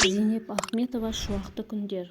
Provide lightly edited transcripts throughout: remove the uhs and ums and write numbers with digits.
Зейнеп Ахметова шуақты күндер.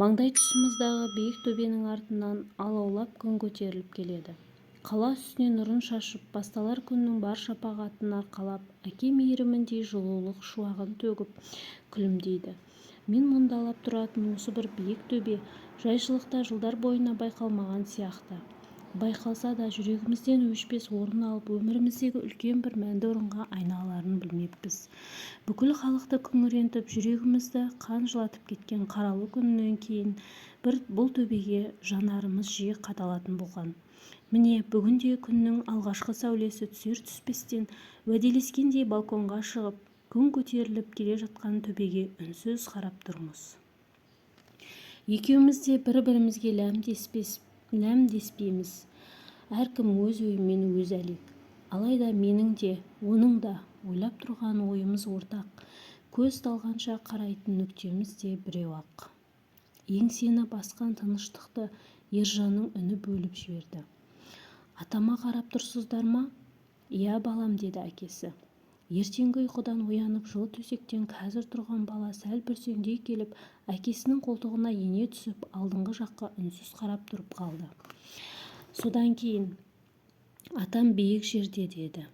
Маңдай тұсымыздағы биік төбенің артынан алаулап күн көтеріліп келеді. Қала үстіне нұрын шашып, басталар күннің бар шапағатын арқалап, әке мейіріміндей жылулық шуағын төгіп күлімдейді. Мен мұндалап тұратын осы бір биік төбе жайшылықта жылдар бойына байқалмаған сияқты. Байқалса да жүрегімізден өшпес орын алып, өміріміздегі үлкен бір мәнді орынға айналарын білмеппіз. Бүкіл халықты күңірентіп, жүрегімізді қан жылатып кеткен қаралы күннен кейін бұл төбеге жанарымыз жиі қадалатын болған. Міне, бүгінде күннің алғашқы сәулесі түсер-түспестен уәделескендей балконға шығып, күн көтеріліп келе жатқан төбеге үнсіз қарап тұрмыз. Екеуміз де бір-бірімізге ләм деспейміз. Әркім өз ойымен өз әлек. Алайда менің де, оның да ойлап тұрған ойымыз ортақ. Көз талғанша қарайтын нүктеміз де біреу-ақ. Еңсені басқан тыныштықты Ержанның үні бөліп жіберді. Атама қарап тұрсыздар ма? Иә балам, деді әкесі. Ертеңгі ұйқыдан оянып, жылы төсектен қазір тұрған бала сәл бүрсеңдей келіп, әкесінің қолтығына ене түсіп, алдыңғы жаққа үнсіз қарап тұрып қалды. Содан кейін, атам биік жерде, деді.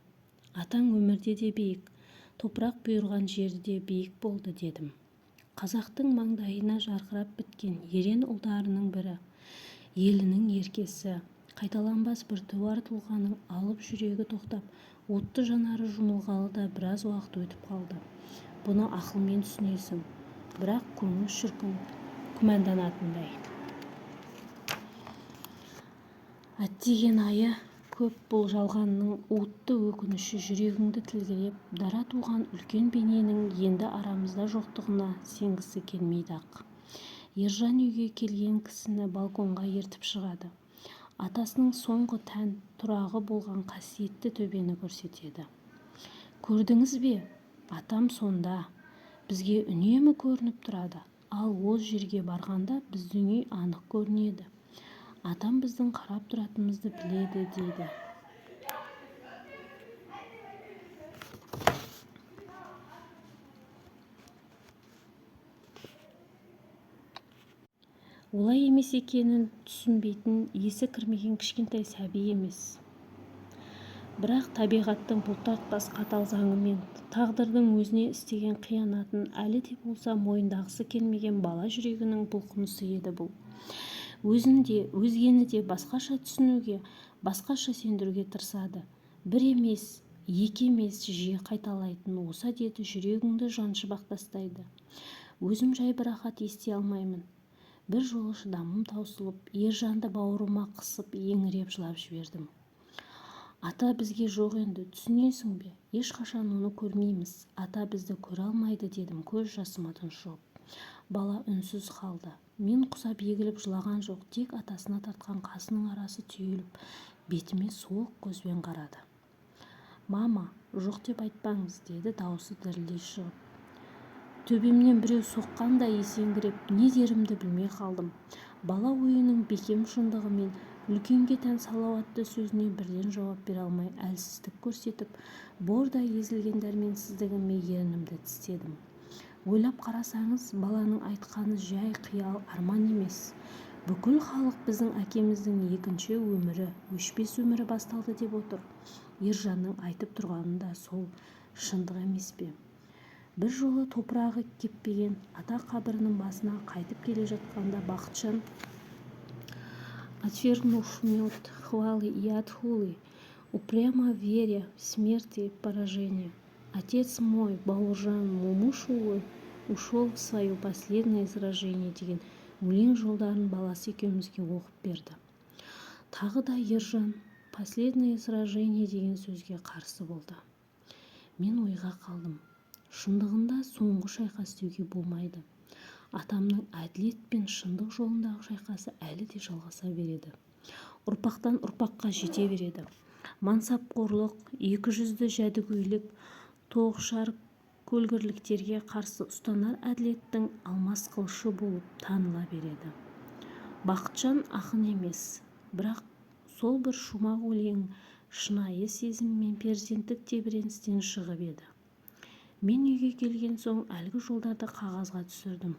Атаң өмірде де биік, топырақ бұйырған жерде биік болды, дедім. Қазақтың маңдайына жарқырап біткен ерен ұлдарының бірі, елінің еркесі, қайталанбас бір туар тұлғаның алып жүрегі тоқтап, отты жанары жұмылғалы да біраз уақыт өтіп қалды. Бұны ақылмен түсінесің, бірақ көңіл шіркін күмәнданатындай. Әттеген айы көп бұл жалғанның уытты өкініші жүрегіңді тілгілеп, дара туған үлкен бейненің енді арамызда жоқтығына сенгісі келмейді-ақ. Ержан үйге келген кісіні балконға ертіп шығады. Атасының соңғы тән тұрағы болған қасиетті төбені көрсетеді. Көрдіңіз бе? Атам сонда. Бізге үнемі көрініп тұрады. Ал ол жерге барғанда біздің үй анық көрінеді. Атам біздің қарап тұратынымызды біледі, дейді. Олай емес екенін түсінбейтін, есі кірмеген кішкентай сәби емес. Бірақ табиғаттың бұлтартпас қатал заңымен, тағдырдың өзіне істеген қиянатын әлі де болса мойындағысы келмеген бала жүрегінің бұлқынысы еді бұл. Өзгені де басқаша түсінуге, басқаша сендіруге тырысады. Бір емес, екі емес, жиі қайталайтын осы әдеті жүрегіңді жаншып тастайды. Өзім жай бір рахат ести алмаймын. Bir жолы шыдамым таусылып, Ержанды бауырыма қысып, еңіреп жылап жібердім. Ата бізге жоқ енді, түсінесің бе? Ешқашан оны көрмейміз. Ата бізді көре алмайды, дедім көз жасыма тұншығып. Бала үнсіз қалды. Мен құсап егіліп жылаған жоқ, тек атасына тартқан қасының арасы түйіліп, бетіме суық көзбен қарады. Мама, жоқ деп айтпаңыз, деді дауысы дірілдей шығып. Төбемнен біреу соққандай есеңгіреп, не дерімді білмей қалдым. Бала ойының бекем шындығымен үлкенге тән салауатты сөзіне бірден жауап бере алмай әлсіздік көрсетіп, бордай езілген дәрменсіздігіме ерінімді тістедім. Ойлап қарасаңыз, баланың айтқаны жай қиял арман емес. Бүкіл халық біздің әкеміздің екінші өмірі, өшпес өмірі басталды деп отыр. Ержанның айтып тұрғаны да сол шындық емес пе? Bir жолы топырағы кеппеген ата қабірінің басына қайтып келе жатқанда Бақытжан, отвергнув мед, хвалы и отхулы, упрямо веря в смерть и поражение, отец мой, Бауыржан Момышұлы, ушел в свое последнее сражение деген өлең жолдарын баласы екеумізге оқып берді. Тағы да Ержан последнее сражение деген сөзге қарсы болды. Мен ойға қалдым. Шындығында соңғы шайқас деуге болмайды. Атамның әділет пен шындық жолындағы шайқасы әлі де жалғаса береді. Ұрпақтан ұрпаққа жете береді. Мансапқорлық, екі жүзді жәдігөйлік, тоғышар көлгірліктерге қарсы ұстанар әділеттің алмас қылышы болып таныла береді. Бақытжан ақын емес, бірақ сол бір шумақ өлең шынайы сезім мен перзенттік тебіреністен шығып еді. Мен үйге келген соң әлгі жолдарды қағазға түсірдім.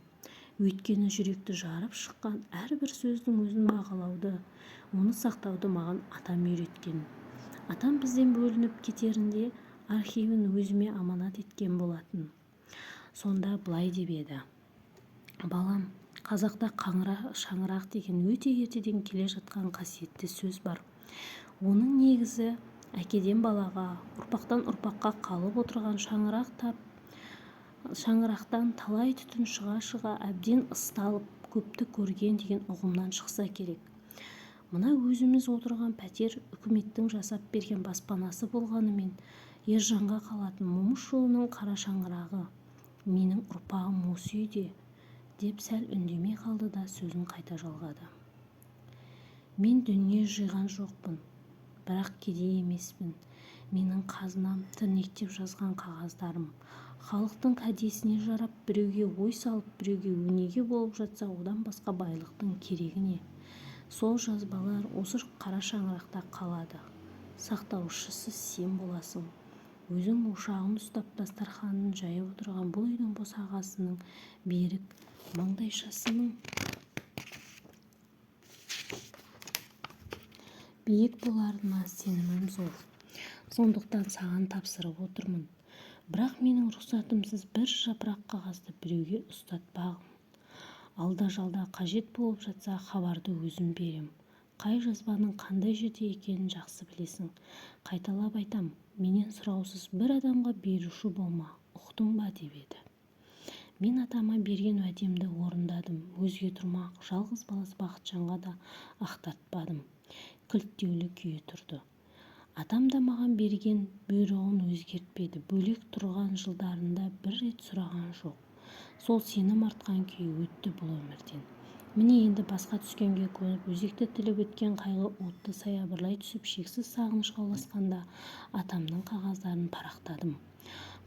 Өйткені жүректі жарып шыққан әрбір сөздің өзін бағалауды, оны сақтауды маған атам үйреткен. Атам бізден бөлініп кетерінде архивін өзіме аманат еткен болатын. Сонда былай деп еді: балам, қазақта шаңырақ деген өте ертеден келе жатқан қасиетті сөз бар. Оның негізі әкеден балаға, ұрпақтан ұрпаққа қалып отырған шаңырақтан талай түтін шыға әбден ысталып көпті көрген деген ұғымнан шықса керек. Мына өзіміз отырған пәтер үкіметтің жасап берген баспанасы болғанымен Ержанға қалатын Момышұлының қара шаңырағы. Менің ұрпағым осы үйде, деп сәл үндемей қалды да сөзін қайта жалғады. Мен дүние жиған жоқпын, бірақ кедей емеспін. Менің қазынам тірнектеп жазған қағаздарым. Халықтың кәдесіне жарап, біреуге ой салып, біреуге өнеге болып жатса, одан басқа байлықтың керегі не? Сол жазбалар осы қара шаңырақта қалады. Сақтаушысы сен боласың. Өзің ошағын ұстап дастарханын жайып отырған бұл үйдің босағасының берік маңдайшасының биік боларына сенімім зор. Сондықтан саған тапсырып отырмын. Бірақ менің рұқсатымсыз бір жапырақ қағазды біреуге ұстатпағын. Алда-жалда қажет болып жатса хабарды өзім берем. Қай жазбаның қандай жерде екенін жақсы білесің. Қайталап айтам, менен сұраусыз бір адамға беруші болма, ұқтың ба, деп еді. Мен атама берген уәдемді орындадым. Өзге тұрмақ жалғыз баласы Бақытжанға да ақтартпадым. Кілттеулі күйі тұрды. Атам да маған берген бұйрығын өзгертпеді. Бөлек тұрған жылдарында бір рет сұраған жоқ. Сол сенім артқан күйі өтті бұл өмірден. Міне енді басқа түскенге көніп, өзекті тіліп өткен қайғы отты саябырлай түсіп, шексіз сағынышқа ұласқанда атамның қағаздарын парақтадым.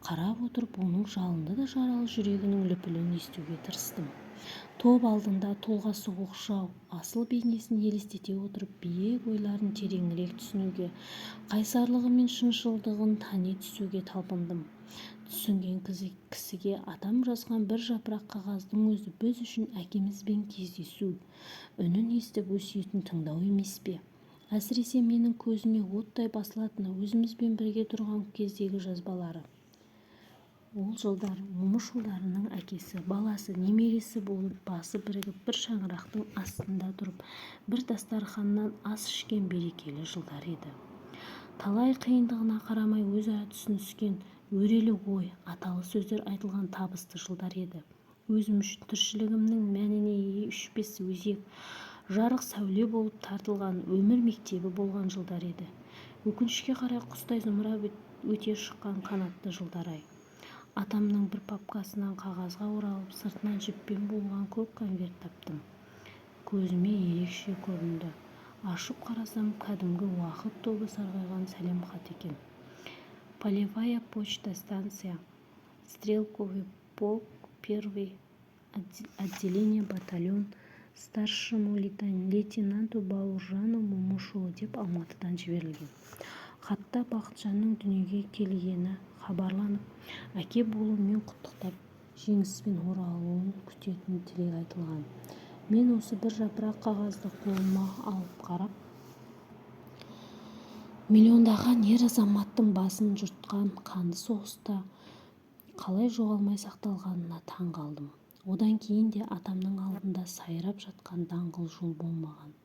Қарап отырып, оның жалынды да жаралы жүрегінің лүпілін естуге тырыстым. Топ алдында толғасы оқшау, асыл бейнесін елестете отырып, биік ойларын тереңірек түсінуге, қайсарлығы мен шыншылдығын тани түсуге талпындым. Түсінген кісіге атам жазған бір жапырақ қағаздың өзі біз үшін әкемізбен кездесу, үнін естіп өсиетін тыңдау емес пе? Әсіресе менің көзіме оттай басылатыны өзімізбен бірге тұрған кездегі жазбалары. Ол жылдар Момышұлдарының әкесі, баласы, немересі болып басы бірігіп бір шаңырақтың астында тұрып, бір дастарханнан ас ішкен берекелі жылдар еді. Талай қиындығына қарамай өзара түсініскен, өрелі ой, аталы сөздер айтылған табысты жылдар еді. Өзім үшін тіршілігімнің мәніне өшпес өзек, жарық сәуле болып тартылған өмір мектебі болған жылдар еді. Өкінішке қарай құстай зымырап өте шыққан қанатты жылдар-ай. Атамның бір папкасынан қағазға оралып, сыртынан жіппен буылған көк конверт таптым. Көзіме ерекше көрінді. Ашып қарасам, кәдімгі уақыт тобы сарғайған сәлем хат екен. Полевая почта станция, Стрелковый полк, 1 отделение, батальон, старшему лейтенанту Бауыржану Момышұлы деп Алматыдан жіберілген. Хатта Бақытжанның дүниеге келгені хабарланып, әке болуымен құттықтап, жеңіспен оралуын күтетін тілек айтылған. Мен осы бір жапырақ қағазды қолыма алып қарап, миллиондаған ер азаматтың басын жұртқан қанды соғыста қалай жоғалмай сақталғанына таң қалдым. Одан кейін де атамның алдында сайрап жатқан даңғыл жол болмаған.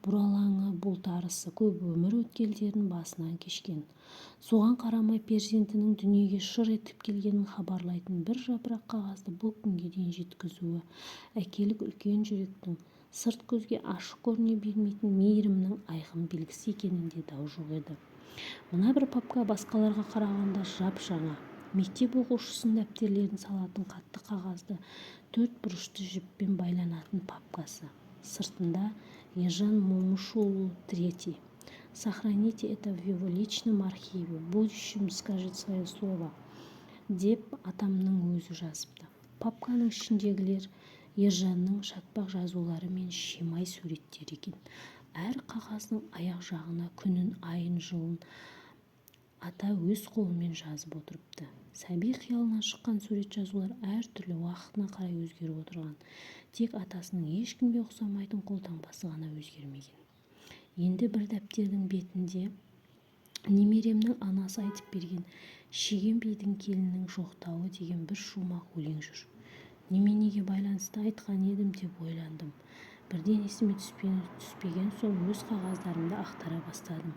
Бұралаңы, бұлтарысы көп өмір өткелдерін басынан кешкен. Соған қарамай перзентінің дүниеге шыр етіп келгенін хабарлайтын бір жапырақ қағазды бұл күнге дейін жеткізуі әкелік үлкен жүректің сырт көзге ашық көріне бермейтін мейірімнің айқын белгісі екенінде дау жоқ еді. Мына бір папка басқаларға қарағанда жап-жаңа. Мектеп оқушысының дәптерлерін салатын қатты қағазды 4 бұрышты жіппен байланатын папкасы. Сыртында Ержан Момышұлы 3. Сохраните это в его личном архиве. В будущем скажет свое слово, деп атамның өзі жазыпты. Папканың ішіндегілер Ержанның шатпақ жазулары мен шимай суреттері екен. Әр қағаздың аяқ жағына күнін, айын, жылын ата өз қолымен жазып отырыпты. Сәби қиялынан шыққан сурет жазулар әртүрлі уақытына қарай өзгеріп отырған. Тек атасының ешкімге ұқсамайтын қолтаңбасы ғана өзгермеген. Енді бір дәптердің бетінде немеремнің анасы айтып берген Шеген бидің келінінің жоқтауы деген бір шумақ өлең жүр. Неменеге байланысты айтқан едім деп ойландым. Бірден есіме түспеген соң өз қағаздарымды ақтара бастадым.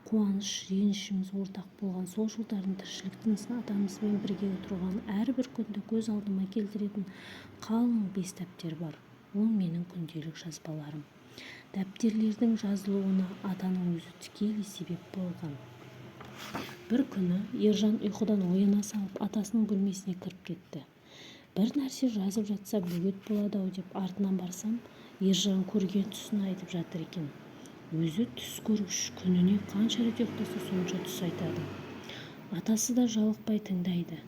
Қуаныш, ренішіміз ортақ болған сол жылдардың тіршілік тынысын атамызбен бірге отырған әрбір күнді көз алдыма келтіретін қалың 5 дәптер бар. Ол менің күнделік жазбаларым. Дәптерлердің жазылуына атаның өзі тікелей себеп болған. Бір күні Ержан ұйқыдан ояна салып атасының бөлмесіне кіріп кетті. Бір нәрсе жазып жатса бөгет болады-ау деп артынан барсам, Ержан көрген түсін айтып жатыр екен. Өзі түс көргіш, күніне қанша рет ұйықтаса сонша түс айтады. Атасы да жалықпай тыңдайды.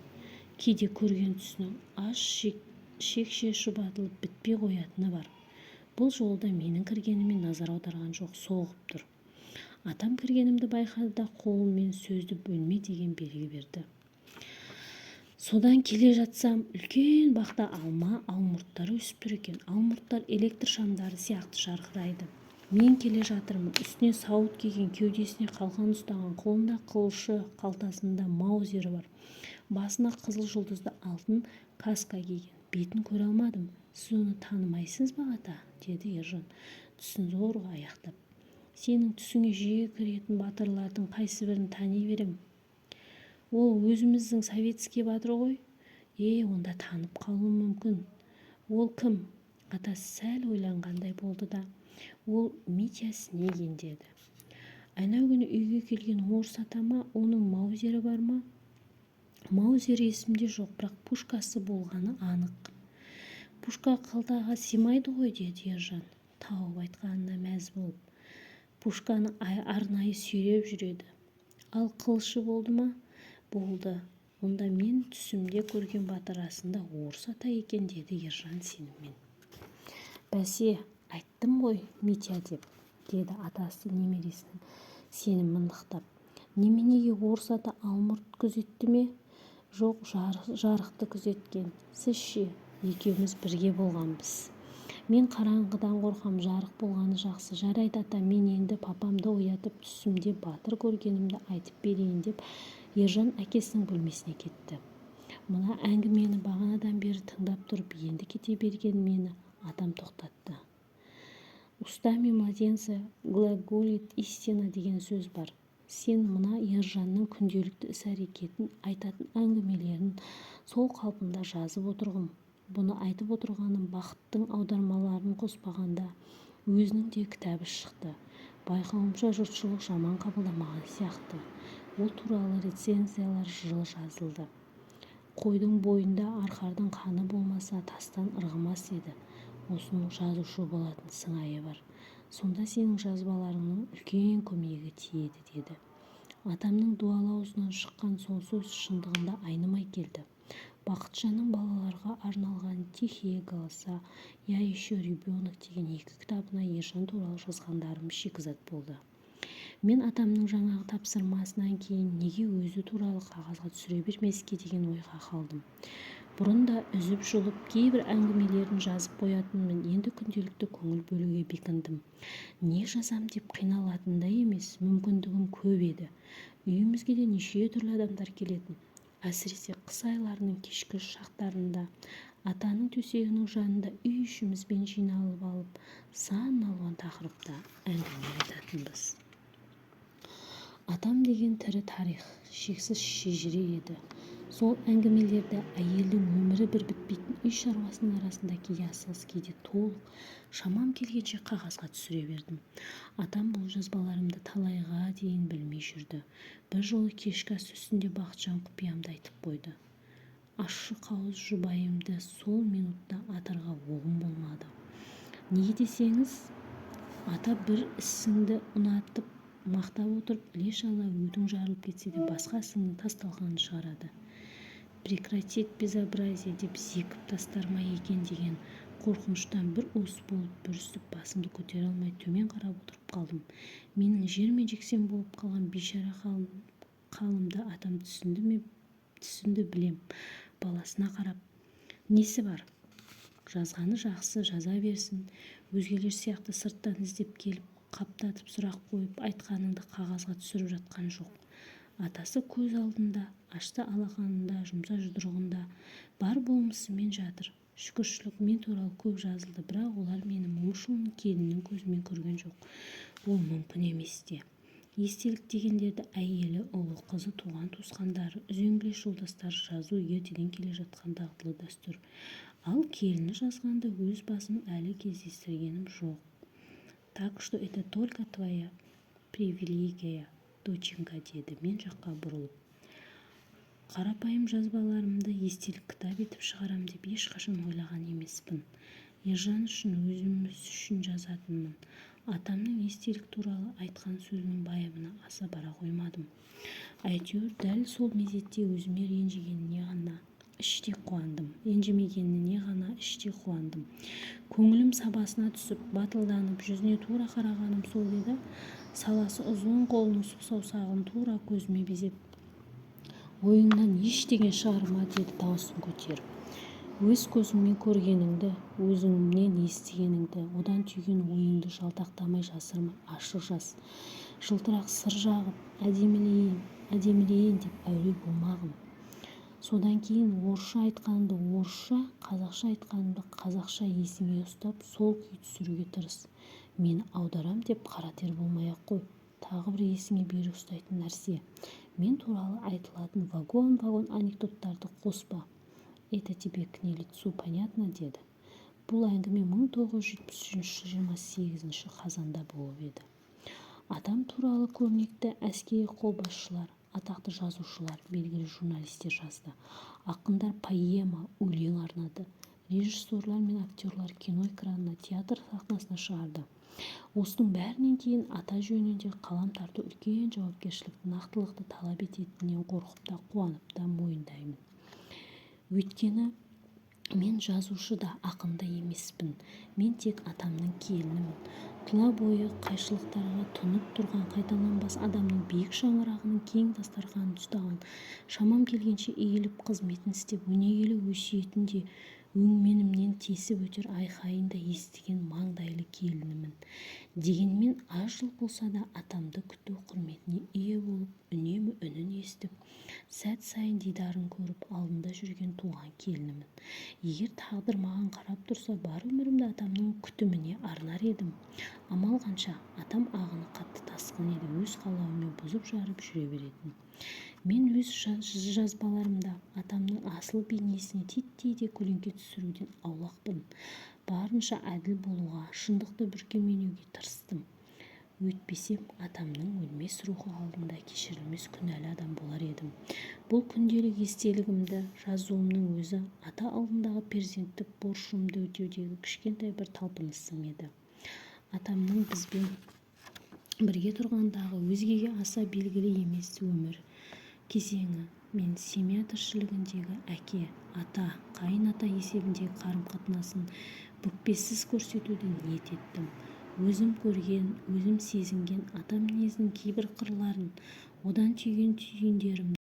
Кейде көрген түсінің аш шекше шұбатылып бітпей қоятыны бар. Бұл жолда менің кіргеніме назар аударған жоқ, соғып тұр. Атам кіргенімді байқады да қолымен сөзді бөлме деген белгі берді. Содан келе жатсам, үлкен бақта алма, алмұрттар өсіп тұр екен. Алмұрттар электр шамдары сияқты жарқырайды. Мен келе жатырмын. Үстіне сауыт киген, кеудесіне қалқан ұстаған, қолында қылышы, қалтасында маузері бар. Басына қызыл жұлдызды алтын каска киген. Бетін көре алмадым. Сіз оны танымайсыз ба, ата? Деді Ержан, түсін зорға аяқтап. Сенің түсіңе жиі кіретін батырлардың қайсыбірін тани берем. Ол өзіміздің советский батыр ғой. Онда танып қалуым мүмкін. Ол кім? Атасы сәл ойланғандай болды да, ол Митя Снегин деді. Анау күні үйге келген орыс атама оның маузері бар ма? Маузері есімде жоқ, бірақ пушкасы болғаны анық. Пушка қалтаға симайды ғой, деді Ержан, тауып айтқанына мәз болып. Пушканы арнайы сүйреп жүреді. Ал қылышы болды ма? Болды. Онда мен түсімде көрген батыр расында орыс ата екен, деді Ержан сеніммен. Бәсе, айттым ғой, Митя деп, деді атасы немересінің сенімін нықтап. Неменеге орыс ата алмұрт күзетті ме? Жоқ, жарықты күзеткен. Сіз ше? Екеуміз бірге болғанбыз. Мен қараңғыдан қорқам, жарық болғаны жақсы. Жарайды ата, мен енді папамды оятып түсімде батыр көргенімді айтып берейін деп Ержан әкесінің бөлмесіне кетті. Мына әңгімені бағанадан бері тыңдап тұрып, енді кете берген мені атам тоқтатты. Устами младенца глаголит истина деген сөз бар. Сен мына Ержанның күнделікті іс-әрекетін, айтатын әңгімелерін сол қалпында жазып отырғым. Бұны айтып отырғаным бақыттың аудармаларын қоспағанда өзінің де кітабы шықты. Байқауымша жұртшылық жаман қабылдамаған сияқты. Ол туралы рецензиялар жылы жазылды. Қойдың бойында арқардың қаны болмаса тастан ырғымас еді. Осының жазушы болатын сыңайы бар. Сонда сенің жазбаларыңның үлкен көмегі тиеді, деді. Атамның дуалы аузынан шыққан сол сөз шындығында айнымай келді. Бақытжанның балаларға арналған «Тихие голоса», «Я еще ребенок» деген 2 кітабына Ержан туралы жазғандарым шикізат болды. Мен атамның жаңағы тапсырмасынан кейін неге өзі туралы қағазға түсіре бермеске деген ойға қалдым. Бұрын да үзіп-жұлып кейбір әңгімелерін жазып қоятынмын, енді күнделікті көңіл бөлуге бекіндім. Не жазам деп қиналатындай емес, мүмкіндігім көп еді. Үйімізге де неше түрлі адамдар келетін. Әсіресе қыс айларының кешкі шақтарында атаның төсегінің жанында үй ішімізбен жиналып алып, сан алуан тақырыпта әңгіме айтатынбыз. Атам деген тірі тарих, шексіз шежіре еді. Сол әңгімелерді әйелдің өмірі бір бітпейтін үй шаруасының арасында кейде асығыс, кейде толық, шамам келгенше қағазға түсіре бердім. Атам бұл жазбаларымды талайға дейін білмей жүрді. Бір жолы кешкі ас үстінде Бақытжан құпиямды айтып қойды. Ащы қауыз жұбайымды сол минутта атарға оғым болмады. Неге десеңіз, ата бір ісіңді ұнатып мақтап отырып, іле-шала өтің жарылып кетсе де басқа ісіңнің тасталғанын шығарады. Прекратить безобразие деп зекіп тастар ма екен деген қорқыныштан бір уыс болып бүрісіп басымды көтере алмай төмен қарап отырып қалдым. Менің жермен жексен болып қалған бейшара қалымды атам түсінді білем. Баласына қарап: несі бар? Жазғаны жақсы, жаза берсін. Өзгелер сияқты сырттан іздеп келіп, қаптатып сұрақ қойып, айтқаныңды қағазға түсіріп жатқан жоқ. Атасы көз алдында, ашты алақанында, жұмса жұдырығында бар болмысымен жатыр. Шүкіршілік, мен туралы көп жазылды, бірақ олар мені момышұлының келінінің көзімен көрген жоқ. Ол мүмкін емес те. Естелік дегендерді әйелі, ұлы, қызы, туған-туысқандары, үзеңгілес жолдастары жазу ертеден келе жатқан дағдылы дәстүр. Ал келіні жазғанда өз басым әлі кездестіргенім жоқ. Так что это только твоя привилегия, доченька, деді мен жаққа бұрылып. Қарапайым жазбаларымды естелік кітап етіп шығарам деп ешқашан ойлаған емеспін. Ержан үшін, өзіміз үшін жазатынмын. Атамның естелік туралы айтқан сөзінің байыбына аса бара қоймадым. Әйтеуір дәл сол мезетте өзіме ренжімегеніне ғана іштей қуандым. Көңілім сабасына түсіп, батылданып, жүзіне тура қарағаным сол еді. Саласы ұзын қолының сұқ саусағын тура көзіме безеп: ойыңнан ештеңе шығарма, деді дауысын көтеріп. Өз көзіңмен көргеніңді, өзіңнен естігеніңді, одан түйген ойыңды жалтақтамай жасырма, ашық жаз. Жылтырақ сыр жағып, әдемілейін деп әуре болмағым. Содан кейін орысша айтқанымды орысша, қазақша айтқанымды қазақша есіңе ұстап, сол күй түсіруге тырыс. Мені аударам деп қара тер болмай-ақ қой. Тағы бір есіңе берік ұстайтын нәрсе: мен туралы айтылатын вагон анекдоттарды қоспа. Это тебе к нелицу, понятно, деді. Бұл әңгіме 1973 28 қазанда болып еді. Атам туралы көрнекті әскери қолбасшылар, атақты жазушылар, белгілі журналистер жазды. Ақындар поэма, өлең арнады. Режиссерлар мен актерлар кино экранына, театр сахнасына шығарды. Осының бәрінен кейін ата жөнінде қалам тарту үлкен жауапкершілікті, нақтылықты талап ететінен қорқып та, қуанып та мойындаймын. Өйткені мен жазушы да, ақын да емеспін. Мен тек атамның келінімін. Тұла бойы қайшылықтарға тұнып тұрған қайталанбас адамның биік шаңырағының кең дастарханын ұстаған, шамам келгенше иіліп қызметін істеп, өнегелі өсиетін де өңменімнен тесіп өтер айқайын да естіген маңдайлы келінімін. Дегенмен аз жыл болса да атамды күту құрметіне ие болып, үнемі үнін естіп, сәт сайын дидарын көріп алдында жүрген туған келінімін. Егер тағдыр маған қарап тұрса, бар өмірімді атамның күтіміне арнар едім. Амал қанша, атам ағыны қатты тасқын еді, өз қалауымен бұзып жарып жүре беретін. Мен өз жазбаларымда атамның асыл бейнесіне титтей де көлеңке түсіруден аулақпын. Барынша әділ болуға, шындықты бүркемелеуге тырыстым. Өйтпесем, атамның өлмес рухы алдында кешірілмес күнәлі адам болар едім. Бұл күнделік естелігімді жазуымның өзі ата алдындағы перзенттік борышымды өтеудегі кішкентай бір талпынысым еді. Атамның бізбен бірге тұрғандағы өзгеге аса белгілі емес өмір кезеңі мен семья тіршілігіндегі әке, ата, қайын-ата есебіндегі қарым-қатынасын бүкпесіз көрсетуді ниет еттім. Өзім көрген, өзім сезінген ата мінезінің кейбір қырларын, одан түйген түйгендерімді